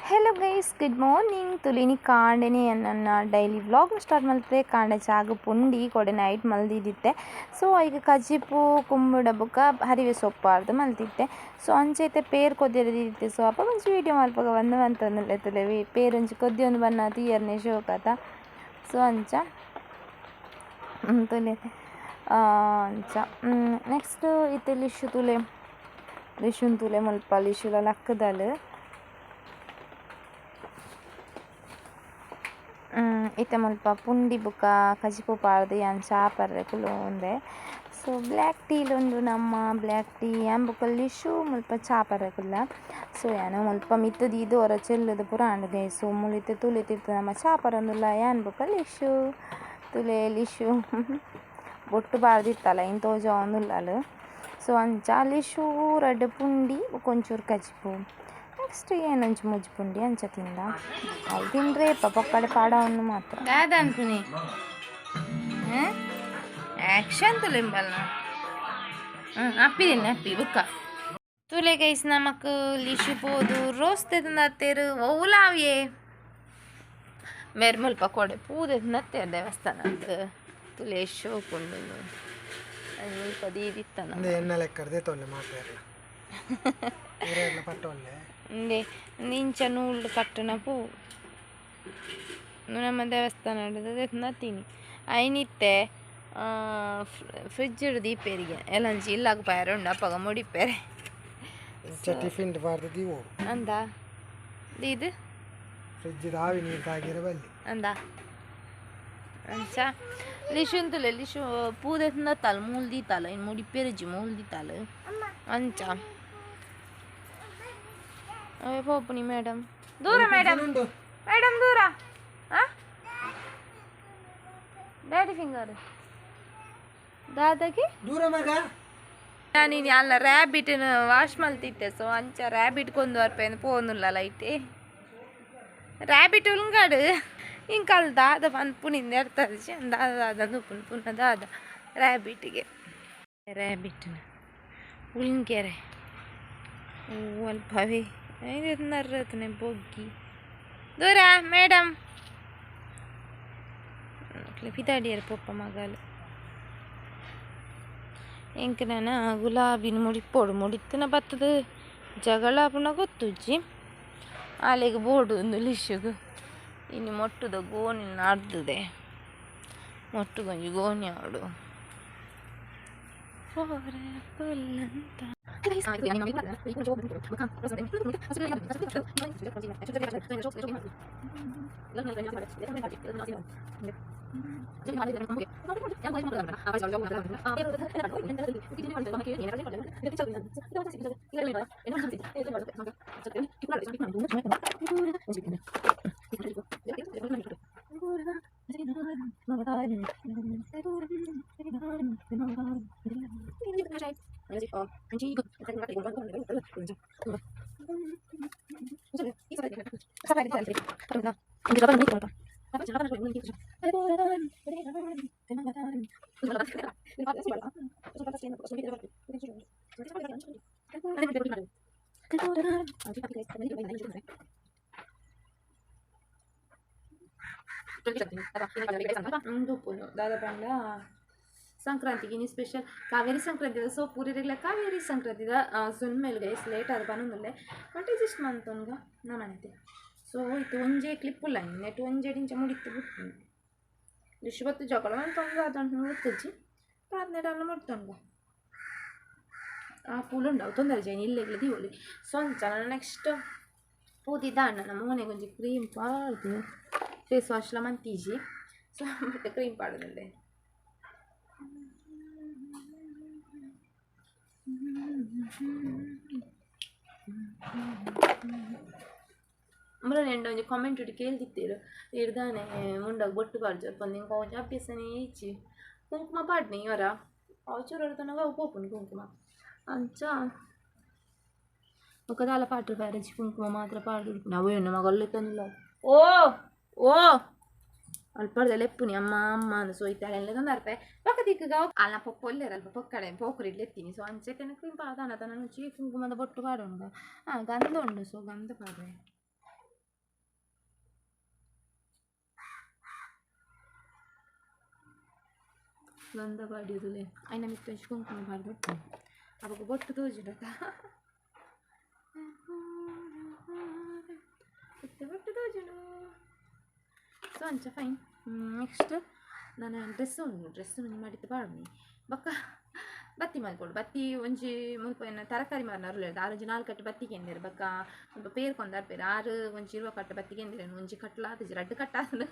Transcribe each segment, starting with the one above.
Hello guys, good morning. ತುಲಿನಿ ಕಾಂಡೆನೆ ನನ್ನ ಡೈಲಿ ವ್ಲಾಗ್ನ ಸ್ಟಾರ್ಟ್ ಮಾಡ್ತೆ. ಕಾಂಡೆ ಚಾಗು ಪುಂಡಿ ಕೊಡೆ ನೈಟ್ ಮಲ್ದಿದ್ದಿತ್ತೆ. ಸೊ ಈಗ ಕಜಿಪು ಕುಂಬುಡ ಬುಕ್ಕ ಹರಿವೆ ಸೊಪ್ಪಾರ್ದು ಮಲ್ತಿದ್ದೆ. ಸೊ ಅಂಚೈತೆ ಪೇರು ಕೊದ್ದಿರದಿದ್ದೆ. ಸೊ ಅಪ್ಪ ಒಂಚು ವೀಡಿಯೋ ಮಲ್ಪಗ ಬಂದಂತಂದಿಲ್ಲ ಪೇರು ಒಂಚು ಕೊದ್ದಿಯೊಂದು ಬನ್ನ ತೀಯರ್ನೆ ಶೋಕತ. ಸೊ ಅಂಚ ತುಲೆ ಅಂಚ ನೆಕ್ಸ್ಟ್ ಇತ್ತೆ ಲಿಶುನ್ ತುಲೆ ಮಲ್ಪ ಲಿಶುಲ ಲಕ್ಕದಲು ಇತ್ತೆ ಮುಲ್ಪ ಪುಂಡಿ ಬುಕ್ಕ ಕಜಿಪು ಪಾಡ್ದು ಯಾನ್ ಚಾಪರ್ರೆ ಕುಲು ಒಂದೆ. ಸೊ ಬ್ಲ್ಯಾಕ್ ಟೀಲೊಂದು ನಮ್ಮ ಬ್ಲ್ಯಾಕ್ ಟೀ ಯಾನ್ ಬುಕ್ಕ ಲಿಶು ಮುಲ್ಪ ಚಾಪರ್ರೆ ಕುಲ್ಲ. ಸೊ ಯಾನು ಮುಲ್ಪ ಮಿತ್ತದು ಇದು ಹೊರ ಚೆಲ್ಲದು ಪುರಾಂಡ್ ಗೈ. ಸೊ ಮುಳಿತೆ ತುಳಿತಿರ್ತು ನಮ್ಮ ಚಾಪರೊಂದುಲ್ಲ ಯಾನ್ ಬುಕ್ಕ ಲಿಶು ಬೊಟ್ಟು ಬಾರ್ದಿತ್ತಲ್ಲ ಇನ್ನು ತೋಜ ಒಂದುಲ್ಲಲು. ಸೊ ಅಂಚ ಲಿಶು ರಡ್ಡು ಪುಂಡಿ ಕೊಂಚೂರು ಕಜಿಪು ನೆಕ್ಸ್ಟ್ ಏನಂಚು ಮುಜ್ಜು ಪುಂಡಿ ಅಂಚ ತಿಂದ ಅವು ತಿಂದ್ರೆ ಪಕ್ಕಡೆ ಪಾಡವನ್ನು ಮಾತ್ರ ದಾದಂತುನಿ ಆ್ಯಕ್ಷನ್ ತುಲಿಂಬಲ್ಲ ಅಪ್ಪಿ ಬುಕ್ಕ ತುಲೆ ಗೈಸ್ ನಮಕ್ ಲಿಶು ಪೋದು ರೋಸ್ ತೆಂದತ್ತೇರು ಓಲಾವಿಯೇ ಮೇರ್ ಮುಲ್ಪ ಕೊಡೆ ಪೂದೆ ನತ್ತೇರು ದೇವಸ್ಥಾನ ಅಂತ ತುಲೆ ಶೋಕುಂಡು ಮುಲ್ಪ ದೀದಿತ್ತನ ನಿಂಚ ನೂಲು ಕಟ್ಟನ ಪೂ ನಮ್ಮ ದೇವಸ್ಥಾನ ನತ್ತೀನಿ ಐನಿತ್ತೆ ಫ್ರಿಡ್ಜ್ ದೀಪೇರಿಗೆ ಎಲ್ಲಂಚಿ ಇಲ್ಲಾಗ ಪಾಯರ ಉಂಡು ಅಪ್ಪಗ ಮುಡಿಪೇರೆ ಅಂದ ಇದು ಅಂದ ಅಂಚ ಲಿಶುಂತುಲೆ ಲಿಶು ಪೂದೆತ್ತಲ ಮೂಲ್ದಿತ್ತಲ್ಲ ಇನ್ನು ಮುಡಿಪೇರಿಜ್ಜಿ ಮೂಲ್ದಿತ್ತಲ್ಲ ಅಂಚ ಅವೇ ಪೋಪುನಿ ಮೇಡಮ್ ದೂರ ಮೇಡಮ್ ದೂರ ಡ್ಯಾಡಿ ಫಿಂಗರ್ ದಾದಾಗಿ ದೂರ ಮಗ ನಾನು ಅಲ್ಲ ರ್ಯಾಬಿಟ್ನ ವಾಶ್ ಮಲ್ತಿದ್ದೆ. ಸೊ ಅಂಚ ರ್ಯಾಬಿಟ್ ಕೊಂದು ವರ್ಪೇನು ಪೋನುಲ್ಲ ಲೈಟೇ ರ್ಯಾಬಿಟ್ ಉಳ್ಗಾಡು ಇಂಕಲ್ ದಾದ ಬಂದು ಪುಣಿಂದ ಇರ್ತದೆ ದಾದ ಪುನಃ ದಾದ ರ್ಯಾಬಿಟ್ಗೆ ರ್ಯಾಬಿಟ್ನ ಉಳ್ಗೆರೆ ಅಲ್ಪವೇ ನರ್ರತನೆ ಬೊಗ್ಗಿ ದೂರ ಮೇಡಮ್ ಪಿದಾಡಿಯರು ಪೊಪ್ಪ ಮಗಲು ಎಂಕ ನಾನು ಗುಲಾಬಿನ ಮುಡಿತ್ತನ ಬತ್ತದ ಜಗಳ ಪುನಃ ಗೊತ್ತುಜ್ಜಿ ಆಲೆಗೆ ಬೋರ್ಡು ಒಂದು ಲಿಶುಗು ಇನ್ನು ಮೊಟ್ಟದ ಗೋಣಿ ನಾಡ್ದುದೆ ಮೊಟ್ಟು ಗೊಂಜಿ ಗೋಣಿ ಆಡು ಪುಲ್ಲಂತ ದಾದಪಂಡ ಸಂಕ್ರಾಂತಿಗೆ ಇನ್ನು ಸ್ಪೆಷಲ್ ಕಾವೇರಿ ಸಂಕ್ರಾಂತಿ ಸೊ ಪೂರಿರೆಗ್ಲ ಕಾವೇರಿ ಸಂಕ್ರಾಂತಿದ ಸುನ್ಮೇಲೆ ಗೈಸ್ ಲೇಟ್ ಆದ ಪನ್ನೊಂದುಲ್ಲೆ ಬಟ್ ಜಸ್ಟ್ ಮಂತೊನ್ಗ ನಮ್ಮನೆತೆ. ಸೊ ಇತ್ತು ಒಂಜೇ ಕ್ಲಿಪ್ ಇಲ್ಲ ನೆಟ್ಟು ಒಂಜೇಡಿಂಚ ಮುಡಿತ್ತು ಬಿಟ್ಟು ಲಿಶು ಬತ್ತು ಜಗಳ ಅಂತಂದು ಅದನ್ನು ಮುಡ್ತಜ್ಜಿ ಪಾದ್ನೆಡನ್ನು ಮುಡ್ತೊಂಡು ಆ ಪೂಲುಂಡವು ತೊಂದರೆ ಜೈನ್ ಇಲ್ಲೆಗ್ಲ ದಿವೋಲಿ. ಸೊ ಅಂಚ ನಾನು ನೆಕ್ಸ್ಟ್ ಪೂದಿದ್ದ ಅಣ್ಣ ಮನೆಗೆ ಒಂಜಿ ಕ್ರೀಮ್ ಪಾಡ್ದು ಫೇಸ್ ವಾಶ್ಲ ಮಂತೀಜಿ. ಸೊ ಮತ್ತೆ ಕ್ರೀಮ್ ಪಾಡೋದಲ್ಲೇ ಮುರನೆ ಎಂಡ ಒಂಜಿ ಕಾಮೆಂಟ್ ಇಟ್ಟು ಕೇಳ್ತಿತ್ತೇರು ಇಡ್ದಾನೆ ಮುಂಡಾಗ ಬೊಟ್ಟು ಬಾರ್ಜು ಅಪ್ಪಂದು ಇಂಕ ಒಂಜಿ ಅಭ್ಯಾಸನೇ ಇಚ್ಚಿ ಕುಂಕುಮ ಪಾಡ್ನಿ ಇವರ ಅವಚೂರ ತನಗ ಪೋಪುಂಡು ಕುಂಕುಮ ಅಂಚ ఒకదాల పాటలు ప్యారేజ్ కుంకుమ మాత్రం పాడు ನಾವು ಹೆಣ್ಣು ಮಗಲ್ಲಿ ತಂದಿಲ್ಲ ಓ ಅಲ್ಪಡ್ದೆಲ್ಲ ಎಪ್ಪುನಿ ಅಮ್ಮ ಅಂದು ಸೋಯ್ತಾಳೆ ಎಲ್ಲ ತಂದಾರ್ಪೆ ಪಕ್ಕ ದಿಕ್ಕಗ ಅಲ್ಲ ಪೊಕ್ಕ ಒಲ್ಲೆರಲ್ಪ ಪೊಕ್ಕಡೆ ಪೋಕರಿಡ್ಲು ಎತ್ತೀನಿ. ಸೊ ಅಂಚೆಕನೆ ಕ್ರೀಮ್ ಪಾದಾನ ತನ ನುಚ್ಚಿ ಕುಂಕುಮದ ಬೊಟ್ಟು ಪಾಡೋಣ ಗಂಧ ಉಂಡು. ಸೊ ಗಂಧ ಪಾಡ್ರೆ ಗಂಧ ಬಾಡಿಯೋದುಲೆ ಅಯ್ಯ ಮಿಕ್ಕ ಕುಂಕುಮ ಬಾರ್ದು ಅವಾಗ ಬೊಟ್ಟು ತೋಜಿಡತ್ತ ಬೊಟ್ಟು ತೋಜುಡು ಸೊ ಅಂಚ ಫೈನ್ ನೆಕ್ಸ್ಟ್ ನಾನು ಡ್ರೆಸ್ಸು ಮಾಡಿದ್ದು ಬಾಡ್ನಿ ಬೊಕ್ಕ ಬತ್ತಿ ಮಲ್ಪೊಡು ಬತ್ತಿ ಒಂಜಿ ಮುಲ್ಪ ತರಕಾರಿ ಮಾರನರು ಹೇಳಿದ 6 4 ಕಟ್ಟು ಬತ್ತಿಗೆ ಎಂದಿರು ಬೊಕ್ಕ ಸ್ವಲ್ಪ ಪೇರ್ಕೊಂಡಾರು ಪೇರು 6 ಒಂಜಿ 20 ಕಟ್ಟು ಬತ್ತಿಗೆ ಎಂದಿರೇನು ಒಂಜಿ ಕಟ್ಲಾದ ರಡ್ಡು ಕಟ್ಟಾದ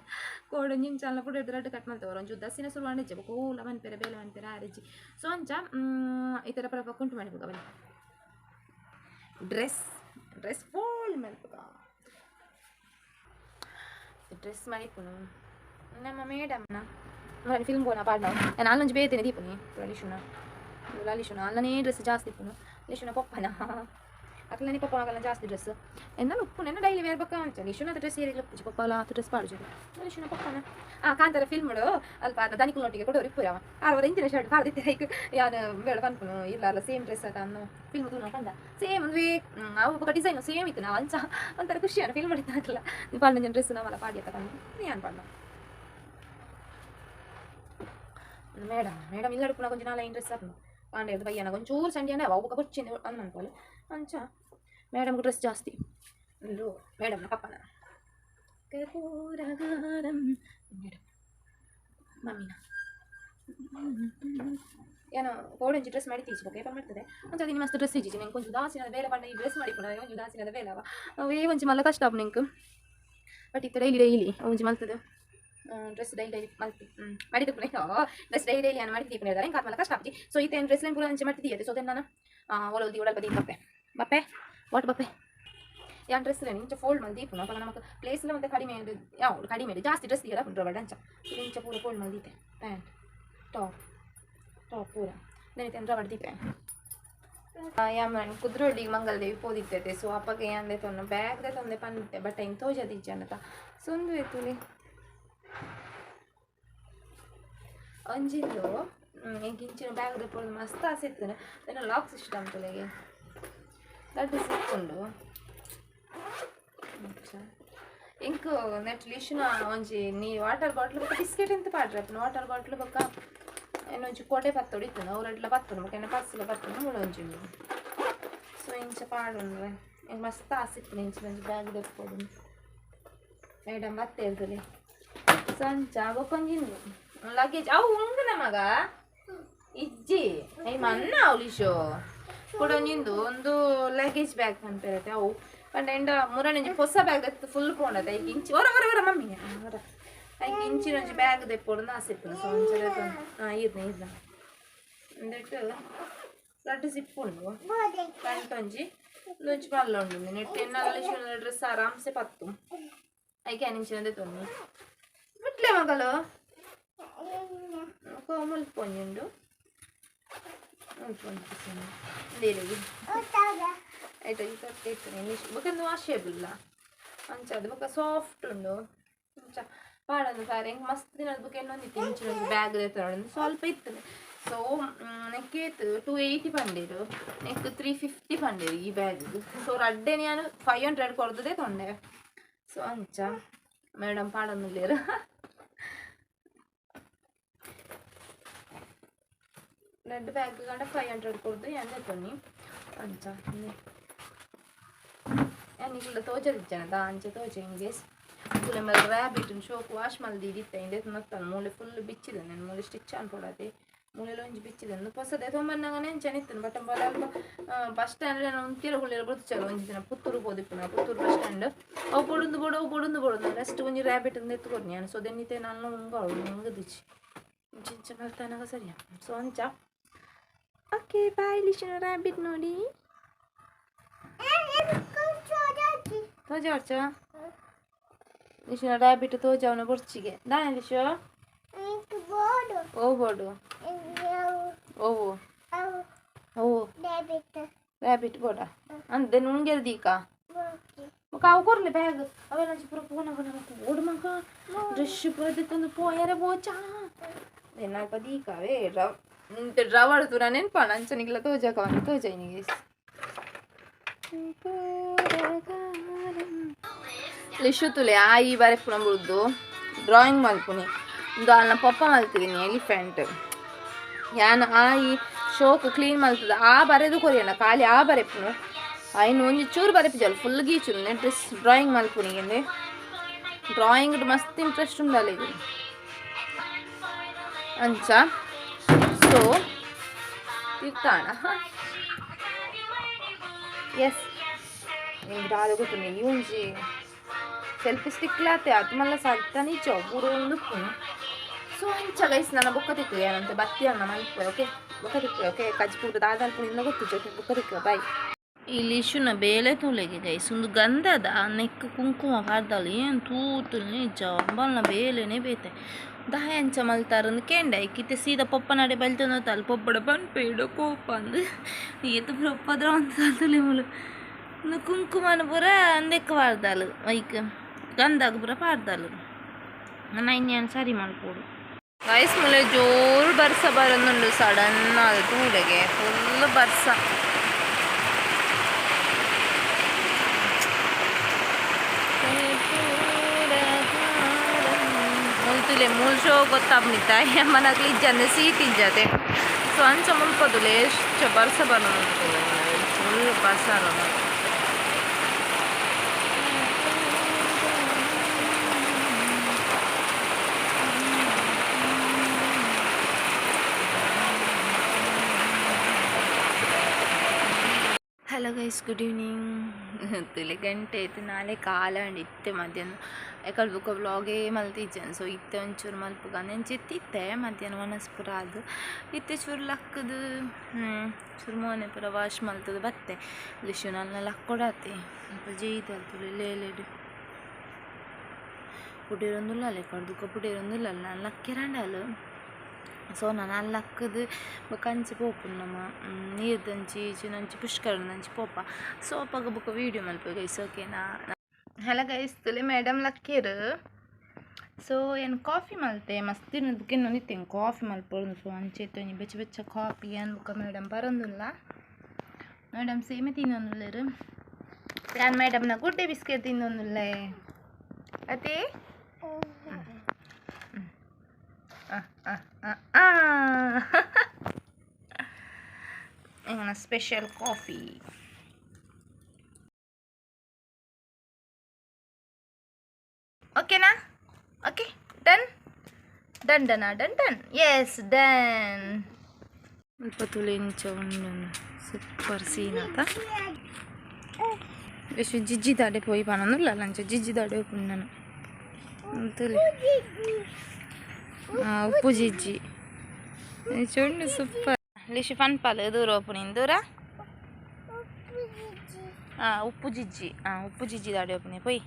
ಕೋಡು ಇಂಚಲ್ಲ ಪುಡ ಹಿಡಿದು ರಡ್ಡು ಕಟ್ ಮಾಡ್ತೇವೆ ಒಂಚೂರು ದಸಿನ ಶುರು ಮಾಡಿಜ್ಜೆ ಬೊಕ್ಕ ಓಲ ಮನ್ಪೇರೆ ಬೇಲೆ ಮನ್ಪೇರೆ ಆರಿಜ್ಜಿ ಸೊ ಅಂಚ ಈ ಥರ ಪರಪ ಕುಂಟು ಮಾಡಿಬೇಕು ಅವಲ್ಲಿ ಡ್ರೆಸ್ ಫೋಲ್ಡ್ ಮಲ್ಪಕ ಡ್ರೆಸ್ ಮಾಡಿಪುನು ನಮ್ಮ ಮೇಡಮ್ನ మరి ఫిల్మ్ పోనా పాడినావు నేను వాళ్ళ నుంచి బేతేనే దీపుని లిషున అల్లనే డ్రెస్ జాస్తి ఇప్పుడు లిషున పప్పన అట్లనే పప్ప వాళ్ళ జాస్తి డ్రెస్ എന്നാലും ഉപ്പു എന്നെ ഡെയിലി വേറെ പಕ್ಕ ಅಂತ ಲಿಶುನ ಡ್ರೆಸ್ ಏರಿಗೆ ಲಪ್ಪಿಸಿ ಪಪ್ಪ ಅಲ್ಲ ಡ್ರೆಸ್ ಪಾಡು ಲಿಶುನ ಪಪ್ಪನ ಕಾಂತಾರ ಫಿಲ್ಮ್ಡು ಅಲ್ಪ ದನಿಕುಲೊಟ್ಟಿಗೆ ಕೊಡೋರು ಇಪ್ಪುರವ 65 ಶರ್ಟ್ ಪಾಡ್ದಿತ್ತೆ ಲೈಕ್ ಯಾರು ಬೇಡ ಪನ್ಪುನು ಇಲ್ಲ ಸೇಮ್ ಡ್ರೆಸ್ ಅದ ಅನ್ನೋ ಫಿಲ್ಮ್ ತೂನ ಕಂಡ ಸೇಮ್ ಒಂದು ಅವು ಪಕ್ಕ ಡಿಸೈನು ಸೇಮ್ ಇತ್ತು ನಾವು ಅಂಚ ಒಂಥರ ಖುಷಿயான ಫಿಲ್ಮ್ ಮಾಡಿದ್ದಾಗಲ್ಲ ನೀವು ಪಾಡಿನ ಡ್ರೆಸ್ ನಾವೆಲ್ಲ ಪಾಡಿ ಅಂತ ಕಂಡು ಏನು ಪಾಡ್ನ మేడం ఇల్లు అడుపున కొంచెం 4 డ్రెస్ అప్పుడు పాండేది పయ్యాన కొంచెం చూరు సండి అంటే ఒక్కొక్క వచ్చింది అని అనుకోవాలి మంచిగా మేడంకు డ్రెస్ జాస్తి ఇల్లు మేడం పప్పన మేడం మమ్మీನ ಏನು ಕೋಡಂಜಿ ಡ್ರೆಸ್ ಮಾಡಿ ತೀಸ್ಬೇಕು ಏಪ ಮಾಡ್ತದೆ ಅಂತ ಅದು ಮಸ್ತ್ ಡ್ರೆಸ್ ಇಜ್ಜಿ ನಿಂಗೆ ಕೊಂಚ ದಾಸಿನದ ಬೇಲೆ ಪಂಡ ಈ ಡ್ರೆಸ್ ಮಾಡಿಕೊಂಡು ಒಂಚು ದಾಸಿನದ ಬೇಲೆ ಅವ ಅವೇ ಒಂಚು ಮಲ್ಲ ಕಷ್ಟ ಅಪ್ಪ ನಿಂಗೆ ಬಟ್ ಇತ್ತು ಡೈಲಿ ಒಂಚು ಮಲ್ತದೆ ಡ್ರೆಸ್ ಡೈಲಿ ಮಲ್ತಿ ಮಾಡಿದ್ದು ಡ್ರೆಸ್ ಡೈಲಿ ಏನು ಮಾಡ್ತಿದ್ದೀವಿ ಹೇಳಿದಾರೆ ಹಿಂಗೆ ಮಲ್ಲ ಕಷ್ಟ ಆಗ್ತಿ ಸೊ ಈ ಡ್ರೆಸ್ ಲೈನ್ ಪೂರ ಅಂಚೆ ಮಾಡ್ತಿದ್ದೀವಿ ಸೊ ನಾನು ಒಳದಿ ಒಳಗೆ ಬಪ್ಪೆ ವಾಟ್ ಬಪ್ಪೆ ಯಾನ್ ಡ್ರೆಸ್ ಇಂಚ ಫೋಲ್ಡ್ ಮಾಡಿ ದೀಪು ಅಪ್ಪ ನಮಗೆ ಪ್ಲೇಸ್ಲ ಮತ್ತೆ ಕಡಿಮೆ ಕಡಿಮೆ ಜಾಸ್ತಿ ಡ್ರೆಸ್ ಇದೆಯಲ್ಲ ಡ್ರವಡ್ ಅಂಚ ಇಂಚ ಪೂರ ಫೋಲ್ಡ್ ಮಾಡಿದ್ದೆ ಪ್ಯಾಂಟ್ ಟಾಪ್ ಪೂರ ನೆನತೆ ಡ್ರವಡ್ ದೀಪೆ ಯಾಮನ್ ಕುದ್ರೊಡ್ಡಿಗೆ ಮಂಗಲದೇವಿ ಪೋದಿತ್ತೈತೆ ಸೊ ಅಪ್ಪಗೆ ಅಂದೆ ತೊಂದು ಬ್ಯಾಗ್ದೆ ತೊಂದೆ ಪನ್ನಿತ್ತೆ ಬಟ್ ಹಿಂಗೆ ತೋಜದಿಜ್ಜೆ ಅನ್ನತ ಸುಂದು ಎತ್ತುಲಿ ಅಂಜಿಂದು ಹಿಂಗೆ ಇಂಚಿನ ಬ್ಯಾಗ್ದೆ ಪೋದು ಮಸ್ತ್ ಆಸೆ ಇತ್ತು ನಾನು ಲಾಕ್ ಸಿಸ್ಟಮ್ ತಲೆಗೆ ದಡ್ಡು ಸಿಕ್ಕೊಂಡು ఇంక నెట్లిషిన ಒಂಜಿ ನೀ ವಾಟರ್ ಬಾಟ್ಲ್ ಬೊಕ್ಕ ಬಿಸ್ಕೆಟ್ ಎಂತ ಪಾಡ್ರೆ ಅಪ್ಪನ ವಾಟರ್ ಬಾಟ್ಲ್ ಬೊಕ್ಕ ಏನೊಂಜಿ ಕೋಟೆ ಪತ್ತೋಡು ಇತ್ತು ಅವ್ರೆಡ್ಲ ಪತ್ತನು ಬೊಕ್ಕ ಎನ್ನ ಪರ್ಸಲ ಪತ್ತನು ಮುಳೊಂಜಿ ಸೊ ಇಂಚ ಪಾಡುಂಡ್ರೆ ಇಂಗೆ ಮಸ್ತ್ ಆಸಿತ್ತು ಇಂಚ ಒಂಜಿ ಬ್ಯಾಗ್ ದೆಪ್ಪೋಡು ಮೇಡಮ್ ಮತ್ತೆ ಹೇಳ್ತದೆ ಸಂಚ ಬೊಕ್ಕೊಂಜಿಂದು ಲಗೇಜ್ ಅವು ಉಂಡು ನಮಗ ಇಜ್ಜಿ ಐ ಮನ್ನ ಅವಲಿಶೋ ಕೊಡೊಂಜಿಂದು ಒಂದು ಲಗೇಜ್ ಬ್ಯಾಗ್ ಅನ್ಪೇರತ್ತೆ ಅವು ಪಂಡ ಎಂಡ ಮೂರನೇ ಹೊಸ ಬ್ಯಾಗ್ ದೆತ್ತು ಫುಲ್ ಪೋಂಡತ್ತೆ ಐದು ಇಂಚಿ ಹೊರ ಮಮ್ಮಿ ಹೊರ 5 ಇಂಚಿನೊಂಜಿ ಬ್ಯಾಗ್ ದೆಪ್ಪೋಡು ಆಸೆ ಇತ್ತು ಸೊ ಒಂಚೂರು ಇರ್ನ ಅಂದಿಟ್ಟು ಲಡ್ಡು ಸಿಪ್ಪುಂಡು ಕಂಟೊಂಜಿ ಲೊಂಚಿ ಪಲ್ಲ ಉಂಡು ನೆಟ್ಟು ಎನ್ನ ಡ್ರೆಸ್ ಆರಾಮ್ಸೆ ಪತ್ತು ಐಕೆ ಇಂಚಿನದೇ ತೊಂದು ಬಿಟ್ಲೆ ಮಗಳು ಮುಲ್ಪೊಂಜುಂಡು ದೇರಿಗೆ ಆಯ್ತು ಈ ಕಟ್ಟೆ ಇರ್ತೇನೆ ಇಂಗ್ಲೀಷ್ ಬೊಕ್ಕ ವಾಷೇಬಲ್ ಅಂಚ ಅದು ಬೊಕ್ಕ ಸಾಫ್ಟ್ ಉಂಡು ಅಂಚ ಪಾಡೊಂದು ಸಾರಿ ಹೆಂಗೆ ಮಸ್ತ್ ದಿನದ ಬುಕ್ ಇನ್ನೊಂದಿತ್ತು ಇಂಚಿನ ಬ್ಯಾಗ್ ತೊಗೊಂಡು ಸ್ವಲ್ಪ ಇರ್ತದೆ ಸೊ ನೆಕ್ಕೇತು 280 ಪಂಡೇರು ನೆಕ್ 350 ಪಂಡೇರು ಈ ಬ್ಯಾಗಿಗೆ ಸೊ ರಡ್ಡೆ ನಾನು 500 ಕೊಡ್ತದೆ ತೊಂಡೆ ಸೊ ಅಂಚ ಮೇಡಮ್ ಪಾಡೊಂದಿಲ್ಲೇರು ರೆಡ್ ಬ್ಯಾಗ್ ಕಂಡ 500 ಕೊಡ್ದು ಎಂದೆ ತೊನ್ನಿ ಅಂಚ ಏನಿಲ್ಲ ತೋಚದಿಚ್ಚಾನದ ಅಂಚೆ ತೋಚೆ ಹಿಂಗೆ ಫುಲ್ ಮೇಲೆ ರ್ಯಾಬಿಟ್ ಶೋಕು ವಾಶ್ ಮಲ್ದಿದ್ದಿತ್ತೆ ಹಿಂದೆ ನತ್ತನ ಮೂಲೆ ಫುಲ್ ಬಿಚ್ಚಿದೆ ನಾನು ಮೂಲೆ ಸ್ಟಿಚ್ ಅನ್ಕೊಡತ್ತೆ ಮೂಲೆಲ್ಲ ಒಂಜಿ ಬಿಚ್ಚಿದೆ ಹೊಸದೆ ತೊಂಬನ್ನಾಗನೇ ಚೆನ್ನಿತ್ತು ಬಟ್ ಅಲ್ಪ ಬಸ್ ಸ್ಟ್ಯಾಂಡ್ ನಾನು ತಿರುಗುಳ್ಳಿರ ಬದುಚಲ್ಲ ಒಂಜಿ ದಿನ ಪುತ್ತೂರು ಹೋದಿಪ್ಪು ನಾ ಪುತ್ತೂರು ಬಸ್ ಸ್ಟ್ಯಾಂಡ್ ಅವು ಬೊಡೊಂದು ಅಷ್ಟು ಒಂಜಿ ರ್ಯಾಬಿಟ್ ಎತ್ಕೊಡ್ನಿ ನಾನು ಸೊ ದೆನ್ನಿತೆ ನಾನು ಹಿಂಗೆ ದಿಚ್ಚಿ ಇಂಚ ಬರ್ತಾನಾಗ ಸರಿಯಾ ಸೊ ಅಂಚ ಓಕೆ ಬಾಯ್ ಲಿಶನ ರ್ಯಾಬಿಟ್ ನೋಡಿ ತೋಜ ಲಿಶನ ರ್ಯಾಬಿಟ್ ತೋಜವನ ಬೊರ್ಚಿಗೆ ದಾನೆ ಲಿಶೋ ಓ ಬೋರ್ಡು ಓವು ಓವು ರ್ಯಾಬಿಟ್ ಬೋಡ ಅಂದೆ ನುಂಗೆರ್ ದೀಕ ಮಗ ಅವು ಕೊರ್ಲಿ ಬ್ಯಾಗ್ ಅವೆಲ್ಲ ಪೂರ ಪೋನ ಓಡು ಮಗ ಡ್ರೆಸ್ ಪೋದಕ್ಕೊಂದು ಪೋಯರೆ ಪೋಚಾ ಏನಾಲ್ಪ ದೀಕವೇ ಡ್ರವಡ್ ತುರ ನೆನ್ಪಾಣ ಅಂಚನಿಗೆಲ್ಲ ತೋಜಕವನು ತೋಜನಿಗೆ ಲಿಶು ತುಲೆ ಆಯಿ ಬಾರೆ ಪುನ ಬಿಡುದು ಡ್ರಾಯಿಂಗ್ ಮಲ್ಪುನಿ ಒಂದು ಅಲ್ಲ ಪಪ್ಪ ಮಲ್ತಿದ್ದೀನಿ ಎಲಿಫೆಂಟ್ ಯಾನ್ ಈ ಶೋಕ್ ಕ್ಲೀನ್ ಮಾಡ್ತದ ಆ ಬರೆದು ಕೊರಿಯನ ಖಾಲಿ ಆ ಬರೆಪುನು ಆಯ್ನು ಒಂಜಿ ಚೂರು ಬರೆಪಿಜಲ್ ಫುಲ್ ಗೀಚುನು ನೆಂಟ್ ಡ್ರಾಯಿಂಗ್ ಮಲ್ಪುನಿಗೆ ಡ್ರಾಯಿಂಗ್ ಮಸ್ತ್ ಇಂಟ್ರೆಸ್ಟ್ ಉಂಡಲ್ಲ ಇದು ಅಂಚ ಸೊ ತಿರ್ತಾಣ ಎಸ್ ನಿಮ್ಗೆ ರಾದ ಗೊತ್ತುಂಡೆ ಈ ಒಂಜಿ ಸೆಲ್ಫಿ ಸ್ಟಿಕ್ ಲಾತೆ ಅದು ಮಲ್ಲ ಸಲ್ತ ನಿಜ ಪೂರ ಒಂದು ಸೊ ಇಂಚ ಗೈಸ್ ನನ್ನ ಬೊಕ್ಕ ತಿಕ್ಕು ಏನಂತೆ ಬತ್ತಿ ಅನ್ನ ಮಲ್ಪೆ ಓಕೆ ಬೊಕ್ಕ ತಿಕ್ಕು ಓಕೆ ಕಜ್ಪುರ ದಾದಲ್ಪುನಿಂದ ಗೊತ್ತಿತ್ತು ಓಕೆ ಬೊಕ್ಕ ತಿಕ್ಕು ಬಾಯ್ ಇಲ್ಲಿ ಇಶುನ ಬೇಲೆ ತೂಲೆಗೆ ಗೈಸ್ ಒಂದು ಗಂಧದ ನೆಕ್ ಕುಂಕುಮ ಪಾಡ್ದಳು ಏನು ತೂತು ನಿಜ ಬಲ್ನ ಬೇಲೆನೇ ಬೇತೆ ದಹ ಎಂಚ ಮಲ್ತಾರಂದು ಕೆಂಡ ಇಕ್ಕಿತ್ತೆ ಸೀದಾ ಪಪ್ಪ ನಡೆ ಬಲ್ತಂದ ತಲ್ ಪಪ್ಪಡ ಪನ್ಪೇಡು ಕೋಪ ಅಂದು ಏತು ಪಪ್ಪದ್ರ ಅಂತಲೇ ಮುಳು ಕುಂಕುಮನ ಪೂರ ಅಂದೆಕ್ಕ ಪಾಡ್ದಳು ಐಕ್ ಗಂಧಾಗ ಪೂರ ಪಾಡ್ದಳು ನೈನ್ಯಾನ್ ಸರಿ ಮಲ್ಪೋಡು ಗೈಸ್ ಮುಲೆ ಜೋರು ಬರ್ಸ ಬರೋದುಂಡು ಸಡನ್ ಅದು ತೂಲೆಗೆ ಫುಲ್ ಬರ್ಸ ಮುಲ್ತುಲೆ ಮೂಲ್ ಶೋ ಗೊತ್ತಾಗ್ನಿತ್ತ ಮನಗ್ಲಿ ಇಜ್ಜಂದೆ ಸೀಟ್ ಇಜ್ಜತೆ ಸೊ ಅಂಚ ಮುಲ್ಪದುಲೆ ಎಷ್ಟು ಬರ್ಸ ಬರೋದು ಫುಲ್ ಬರ್ಸ ಹಲೋ ಗೈಸ್ ಗುಡ್ ಈವ್ನಿಂಗ್ ತುಲೆ ಗಂಟೆ ಆಯ್ತು ನಾಳೆ ಕಾಲ ಇತ್ತೆ ಮಧ್ಯಾಹ್ನ ಯಾಕಂದ್ರೆ ಬುಕ್ಕ ವ್ಲಾಗೇ ಮಲ್ತಿದ್ದೇನೆ ಸೊ ಇತ್ತೆ ಒಂಚೂರು ಮಲ್ಪಗ ನೆಂಚಿತ್ತಿತ್ತೆ ಮಧ್ಯಾಹ್ನ ಮನಸ್ಪುರ ಅದು ಇತ್ತೆ ಚೂರು ಲಕ್ಕದು ಚೂರು ಮೋನೆ ಪುರ ವಾಶ್ ಮಲ್ತದು ಬತ್ತೆ ಲಿಶು ನನ್ನ ಲಕ್ ಕೊಡತ್ತೆ ಜೈತಲ್ತು ಲೇಲೆಡು ಪುಡಿರೊಂದುಲ್ಲ ಅಲ್ಲೇ ಕಡ್ದುಕ ಪುಡಿರೊಂದುಲ್ಲ ನಾನು ಲಕ್ಕಿರಂಡಲು ಸೊ ನಾನು ಅಲ್ಲಿ ಹಾಕದು ಕಂಚಿ ಪೋಪು ನಮ್ಮ ನೀರು ದಂಚಿ ನಂಚಿ ಪುಷ್ಕರ ನಂಚಿ ಪೋಪ ಸೋಪಾಗ ಬುಕ್ಕ ವೀಡಿಯೋ ಮಲ್ಪ ಗೈಸ್ ಓಕೆನಾ ಹಲ ಗೈಸ್ ತುಲೆ ಮೇಡಮ್ ಲಕ್ಕೇರು ಸೊ ಏನು ಕಾಫಿ ಮಲ್ತೆ ಮಸ್ತ್ ಬುಕ್ ಏನು ನಿತ್ತೇನೆ ಕಾಫಿ ಮಲ್ಪೊಂದು ಸೊ ಅಂಚೆತ್ತು ಬೆಚ್ಚ ಬೆಚ್ಚ ಕಾಫಿ ಏನು ಬುಕ್ಕ ಮೇಡಮ್ ಬರೋದಿಲ್ಲ ಮೇಡಮ್ ಸೇಮೆ ತಿನ್ನೊಂದಿಲ್ಲರು ನಾನು ಮೇಡಮ್ನ ಗುಡ್ಡೆ ಬಿಸ್ಕೆಟ್ ತಿನ್ನೊಂದಿಲ್ಲ ಅದೇ ಸ್ಪೆಷಲ್ ಕಾಫಿ ಓಕೆನಾ ಓಕೆ ಡನ್ ಡನ್ ಡನಾ ಡನ್ ಡನ್ ಎಸ್ ಡನ್ ಸ್ವಲ್ಪ ತುಳಿಂಚ ಒಂದು ಸೂಪರ್ ಸೀನ್ ಆತ ಎಷ್ಟು ಜಿಜ್ಜಿ ದಾಡೆ ಪೋಯಿ ಪಾನೊಂದಿಲ್ಲ ಲಂಚ ಜಿಜ್ಜಿ ದಾಡೆ ನಾನು ತುಳಿ ಉಪ್ಪು ಜಿಜ್ಜಿ ಚೂಂಡು ಸೂಪರ್ ಲಿಶು ಫನ್ ಪಾಲು ದೂರ ಓಪನಿಂಗ್ ದೂರ ಉಪ್ಪು ಜಿಜ್ಜಿ ಉಪ್ಪು ಜಿಜ್ಜಿ ದಾಡಿ ಓಪನಿ ಪೊಯ್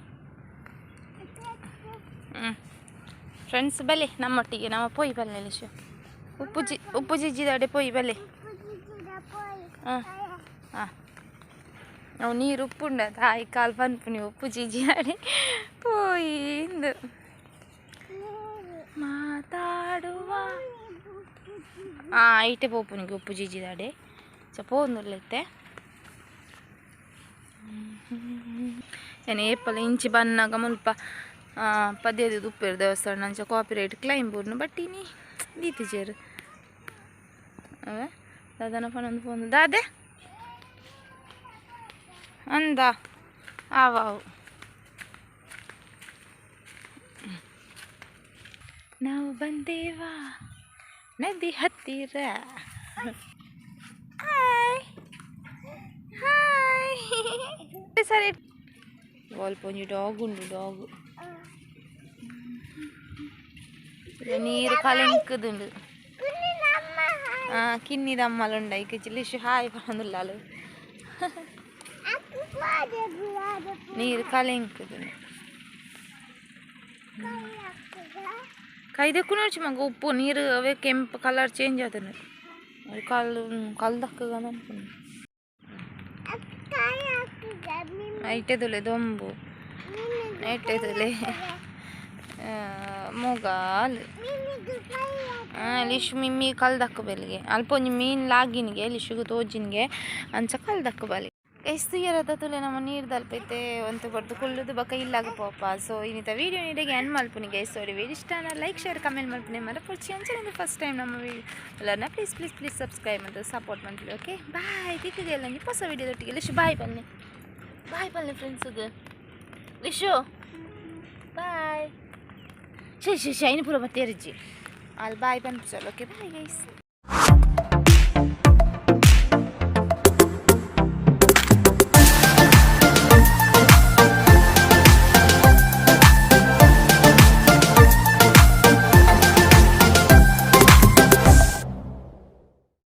ಫ್ರೆಂಡ್ಸ್ ಬಲೆ ನಮ್ಮೊಟ್ಟಿಗೆ ನಮ್ಮ ಪೊಯ್ ಬಲ್ಲೆ ಲಿಶು ಉಪ್ಪು ಜಿಜ್ಜಿ ದಾಡೆ ಪೊಯ್ ಬಲೆ ನಾವು ನೀರು ಉಪ್ಪು ಉಂಡ ತಾಯಿ ಕಾಲು ಪನ್ಪುನಿ ಉಪ್ಪು ಜಿಜ್ಜಿ ದಾಡಿ ಪೋಯಿಂದು ಮಾತಾಡುವ ಐಟೆ ಪೋಪುನಿಗೆ ಉಪ್ಪು ಜಿಜ್ಜಿ ದಾಡೆ ಪೋಂದುಲ್ಲೈತೆ ಏನು ಏಪಲ್ ಇಂಚಿ ಬನ್ನಾಗ ಮುಲ್ಪ ಪದ್ಯದ ಉಪ್ಪೇರು ದೇವಸ್ಥಾನ ಅಂಚ ಕಾಪಿ ರೈಟ್ ಕ್ಲೈಮ್ ಬೋರ್ನು ಬಟ್ಟೀನಿ ದೀತಿಜೇರು ಅವೇ ದಾದನ ಪನೊಂದು ಫೋನ್ ದಾದೆ ಅಂದ ಆವಾವು ನಾವು ಬಂದೇವಾ ನದಿ ಹತ್ತಿರ ಹಾಯ್ ಹಾಯ್ ಸರಿ ಸ್ವಲ್ಪ ಒಂಜಿ ಡಾಗ್ ಉಂಡು ಡಾಗ್ ನೀರು ಕಲೆಂಕದುಂಡು ಕಿನ್ನಿದ ಅಮ್ಮಲುಂಡ ಈಗ ಜಿಲಿಶು ಹಾಯ್ ಬಂದುಲ್ಲಾಲು ನೀರು ಕಲೆಂಕದುಂಡು ಕೈದಕ್ಕೂ ನೋಡ್ಚಿ ಮಗ ಉಪ್ಪು ನೀರು ಅವೇ ಕೆಂಪು ಕಲರ್ ಚೇಂಜ್ ಆದನು ಕಲ್ದಕ್ಕ ಅನ್ಕೊಂಡು ಐಟೆದುಲೆ ದೊಂಬು ಐಟೆದುಲೆ ಮೊಗಾಲು ಲಿಶು ಮಿಮ್ಮಿ ಕಲ್ದಕ್ಕ ಬೆಲಿಗೆ ಅಲ್ಪ ಒಂಜಿ ಮೀನು ಲಾಗಿನಿಗೆ ಲಿಶುಗು ತೋಜಿನ್ಗೆ ಅಂಚ ಕಲ್ದಕ್ಕ ಬಲಿ ಗೈಸ್ ತುಯ್ಯರದ ತುಲೆ ನಮ್ಮ ನೀರು ದಲ್ಪೈತೆ ಒಂದು ಬರ್ದು ಕೊಳ್ಳುದು ಬಕ್ಕ ಇಲ್ಲಾಗ ಪಾಪ ಸೊ ಇನ್ನಿತ ವೀಡಿಯೋ ನೀಡಿಗೆ ಎಂಡ್ ಮಲ್ಪುನಿ ಗೈಸ್ ನೋಡಿ ವೀಡಿಯೋ ಇಷ್ಟ ಲೈಕ್ ಶೇರ್ ಕಮೆಂಟ್ ಮಲ್ಪುನಿ ಮರ ಪುಡ್ಚಿ ಅಂಚನೆ ಫಸ್ಟ್ ಟೈಮ್ ನಮ್ಮ ವೀಡಿಯೋ ಎಲ್ಲರನ್ನ ಪ್ಲೀಸ್ ಸಬ್ಸ್ಕ್ರೈಬ್ ಮತ್ತು ಸಪೋರ್ಟ್ ಮಾಡ್ತೀವಿ ಓಕೆ ಬಾಯ್ ತಿಕ್ಕಿಗೆ ಎಲ್ಲ ನೀವು ಹೊಸ ವೀಡಿಯೋದೊಟ್ಟಿಗೆ ಲಿಶು ಬಾಯ್ ಬನ್ನಿ ಫ್ರೆಂಡ್ಸಿಗೆ ಲಿಶು ಬಾಯ್ ಶೈ ಶೈನಿ ಪೂರ ಮತ್ತೆ ರಿಜ್ಜಿ ಅಲ್ಲಿ ಬಾಯ್ ಬಂದು ಓಕೆ ಬಾಯ್ ಗೈಸ್